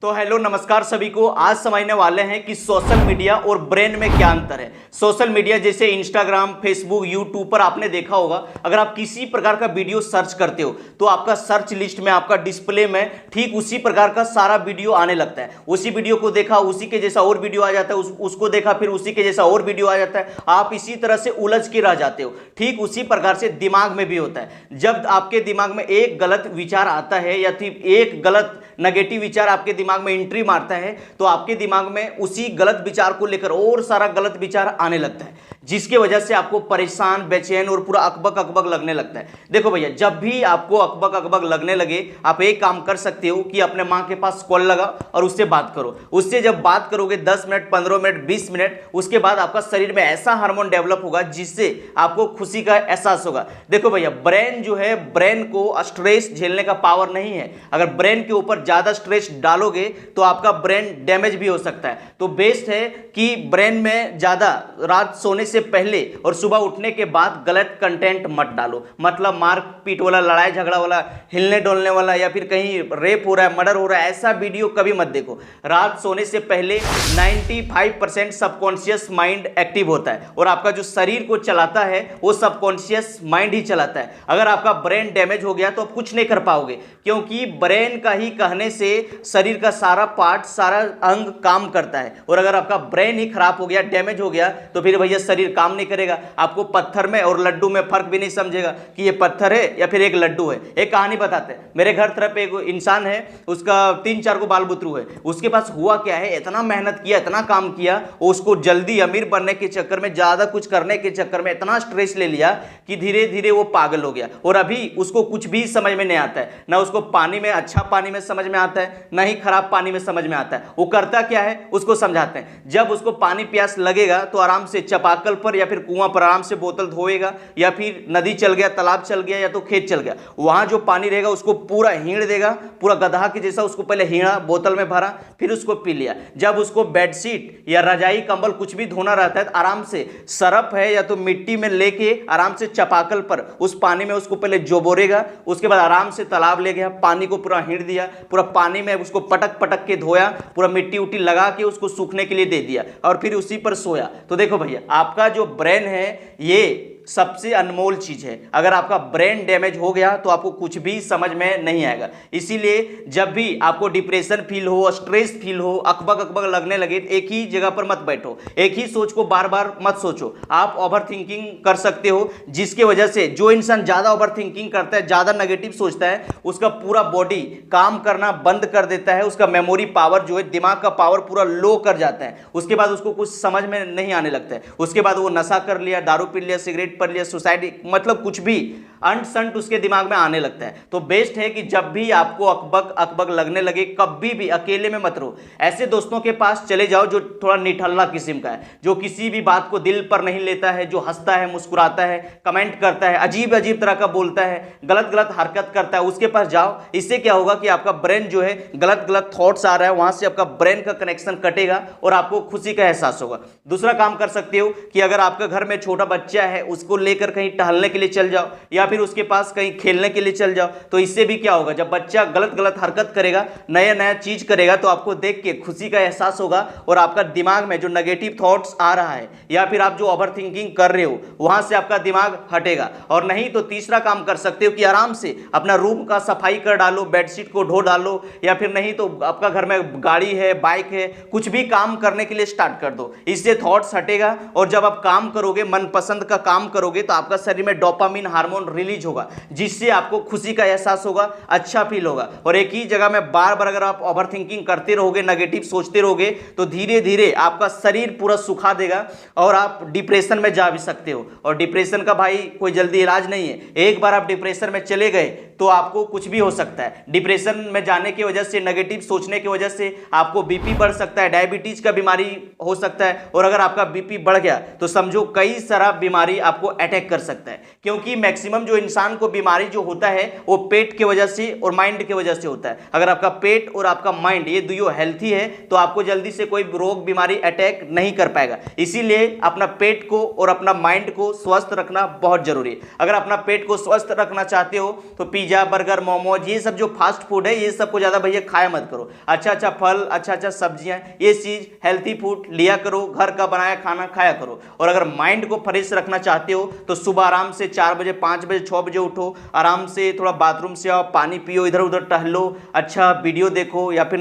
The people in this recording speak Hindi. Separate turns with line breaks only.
तो हेलो नमस्कार सभी को। आज समझने वाले हैं कि सोशल मीडिया और ब्रेन में क्या अंतर है। सोशल मीडिया जैसे इंस्टाग्राम, फेसबुक, यूट्यूब पर आपने देखा होगा, अगर आप किसी प्रकार का वीडियो सर्च करते हो तो आपका सर्च लिस्ट में, आपका डिस्प्ले में ठीक उसी प्रकार का सारा वीडियो आने लगता है। उसी वीडियो को देखा उसी के जैसा और वीडियो आ जाता है, उसको देखा फिर उसी के जैसा और वीडियो आ जाता है। आप इसी तरह से उलझ के रह जाते हो। ठीक उसी प्रकार से दिमाग में भी होता है। जब आपके दिमाग में एक गलत विचार आता है या फिर एक गलत नेगेटिव विचार आपके दिमाग में एंट्री मारता है तो आपके दिमाग में उसी गलत विचार को लेकर और सारा गलत विचार आने लगता है, जिसके वजह से आपको परेशान, बेचैन और पूरा अकबक अकबक लगने लगता है। देखो भैया, जब भी आपको अकबक अकबक लगने लगे, आप एक काम कर सकते हो कि अपने माँ के पास कॉल लगा और उससे बात करो। उससे जब बात करोगे 10 मिनट, 15 मिनट, 20 मिनट, उसके बाद आपका शरीर में ऐसा हार्मोन डेवलप होगा जिससे आपको खुशी का एहसास होगा। देखो भैया, ब्रेन जो है, ब्रेन को स्ट्रेस झेलने का पावर नहीं है। अगर ब्रेन के ऊपर ज्यादा स्ट्रेस डालोगे तो आपका ब्रेन डैमेज भी हो सकता है। तो बेस्ट है कि ब्रेन में ज्यादा रात सोने से पहले और सुबह उठने के बाद गलत कंटेंट मत डालो। मतलब मारपीट वाला, लड़ाई झगड़ा वाला, हिलने डोलने वाला या फिर कहीं रेप हो रहा है, मर्डर हो रहा है, ऐसा वीडियो कभी मत देखो। रात सोने से पहले 95% सबकॉन्शियस माइंड एक्टिव होता है और आपका जो शरीर को चलाता है वो सबकॉन्शियस माइंड ही चलाता है। अगर आपका ब्रेन डैमेज हो गया तो आप कुछ नहीं कर पाओगे, क्योंकि ब्रेन का ही कहने से शरीर का सारा पार्ट, सारा अंग काम करता है। और अगर आपका ब्रेन ही खराब हो गया, डैमेज हो गया, तो फिर भैया शरीर काम नहीं करेगा। आपको पत्थर में और लड्डू में फर्क भी नहीं समझेगा कि ये पत्थर है या फिर एक लड्डू है। एक कहानी बताते हैं। मेरे घर तरफ एक इंसान है, उसका 3-4 को बाल बुतरू है। उसके पास हुआ क्या है, इतना मेहनत किया, इतना काम किया, उसको जल्दी अमीर बनने के चक्कर में, ज्यादा कुछ करने के चक्कर में इतना स्ट्रेस ले लिया कि धीरे धीरे वो पागल हो गया। और अभी उसको कुछ भी समझ में नहीं आता है। ना उसको पानी में, अच्छा पानी में समझ में आता है, ना ही खराब पानी में समझ में आता है। वो करता क्या है, उसको समझाते हैं। जब उसको पानी प्यास लगेगा तो आराम से चापाकल पर या फिर कुआं पर आराम से बोतल धोएगा, या फिर नदी चल गया, तालाब चल गया, या तो खेत चल गया, वहां जो पानी रहेगा उसको पूरा हीड़ देगा, पूरा गधा के जैसा उसको पहले हीड़ा, बोतल में भरा, फिर उसको पी लिया। जब उसको बेडशीट या रजाई कंबल कुछ भी धोना रहता है तो आराम से सरफ है या तो मिट्टी में लेके आराम से चापाकल पर उस पानी में उसको पहले जोबोरेगा, उसके बाद आराम से तालाब ले गया, पानी को पूरा हीड़ दिया, पूरा पानी में उसको पटक पटक के धोया, पूरा मिट्टी उट्टी लगा के उसको सूखने के लिए दे दिया और फिर उसी पर सोया। तो देखो भैया, आपका जो ब्रेन है ये सबसे अनमोल चीज है। अगर आपका ब्रेन डैमेज हो गया तो आपको कुछ भी समझ में नहीं आएगा। इसीलिए जब भी आपको डिप्रेशन फील हो, स्ट्रेस फील हो, अकबक अकबक लगने लगे, एक ही जगह पर मत बैठो, एक ही सोच को बार बार मत सोचो। आप ओवर थिंकिंग कर सकते हो, जिसकी वजह से जो इंसान ज्यादा ओवर थिंकिंग करता है, ज्यादा नेगेटिव सोचता है, उसका पूरा बॉडी काम करना बंद कर देता है। उसका मेमोरी पावर जो है, दिमाग का पावर पूरा लो कर जाता है। उसके बाद उसको कुछ समझ में नहीं आने लगता है। उसके बाद वो नशा कर लिया, दारू पी लिया, सिगरेट पर लिया, सोसाइटी, मतलब कुछ भी अंट संट उसके दिमाग में आने लगता है। तो बेस्ट है कि जब भी आपको अकबक अकबक लगने लगे, कभी भी अकेले में मत रहो। ऐसे दोस्तों के पास चले जाओ जो थोड़ा निठल्ला किस्म का है, जो किसी भी बात को दिल पर नहीं लेता है, जो हंसता है, मुस्कुराता है, कमेंट करता है, अजीब अजीब तरह का बोलता है, गलत गलत हरकत करता है, उसके पास जाओ। इससे क्या होगा कि आपका ब्रेन जो है, गलत गलत थॉट्स आ रहा है, वहां से आपका ब्रेन का कनेक्शन कटेगा और आपको खुशी का एहसास होगा। दूसरा काम कर सकते हो कि अगर आपका घर में छोटा बच्चा है, उसको लेकर कहीं टहलने के लिए चल जाओ या फिर उसके पास कहीं खेलने के लिए चल जाओ। तो इससे भी क्या होगा, जब बच्चा गलत गलत हरकत करेगा, नया नया चीज करेगा, तो आपको देख के खुशी का एहसास होगा और आपका दिमाग में जो नेगेटिव थॉट्स आ रहा है या फिर आप जो ओवर थिंकिंग कर रहे हो, वहां से आपका दिमाग हटेगा। और नहीं तो तीसरा काम कर सकते हो कि आराम से अपना रूम का सफाई कर डालो, बेडशीट को धो डालो, या फिर नहीं तो आपका घर में गाड़ी है, बाइक है, कुछ भी काम करने के लिए स्टार्ट कर दो। इससे थॉट्स हटेगा और जब आप काम करोगे, मनपसंद का काम करोगे, तो आपका शरीर में डोपामिन हार्मोन रिलीज होगा, जिससे आपको खुशी का एहसास होगा, अच्छा फील होगा। और एक ही जगह में बार बार अगर आप ओवर थिंकिंग करते रहोगे, नेगेटिव सोचते रहोगे, तो धीरे धीरे आपका शरीर पूरा सुखा देगा और आप डिप्रेशन में जा भी सकते हो। और डिप्रेशन का भाई कोई जल्दी इलाज नहीं है। एक बार आप डिप्रेशन में चले गए तो आपको कुछ भी हो सकता है। डिप्रेशन में जाने की वजह से, नेगेटिव सोचने की वजह से आपको बीपी बढ़ सकता है, डायबिटीज का बीमारी हो सकता है। और अगर आपका बीपी बढ़ गया तो समझो कई सारा बीमारी आपको अटैक कर सकता है, क्योंकि मैक्सिमम जो इंसान को बीमारी जो होता है वो पेट की वजह से और माइंड की वजह से होता है। अगर आपका पेट और आपका माइंड ये दोनों हेल्थी है तो आपको जल्दी से कोई रोग बीमारी अटैक नहीं कर पाएगा। इसीलिए अपना पेट को और अपना माइंड को स्वस्थ रखना बहुत जरूरी है। अगर अपना पेट को स्वस्थ रखना चाहते हो तो पिज्जा बर्गर मोमोज ये सब जो फास्ट फूड है ये सबको ज़्यादा भैया खाया मत करो। अच्छा अच्छा फल, अच्छा अच्छा सब्जियां, ये चीज़ हेल्थी फूड लिया करो, घर का बनाया खाना खाया करो। और अगर माइंड को फ्रेश रखना चाहते हो तो सुबह आराम से 4 बजे 5 बजे 6 बजे उठो, आराम से थोड़ा बाथरूम से आओ, पानी पियो, इधर उधर टहलो, अच्छा वीडियो देखो या फिर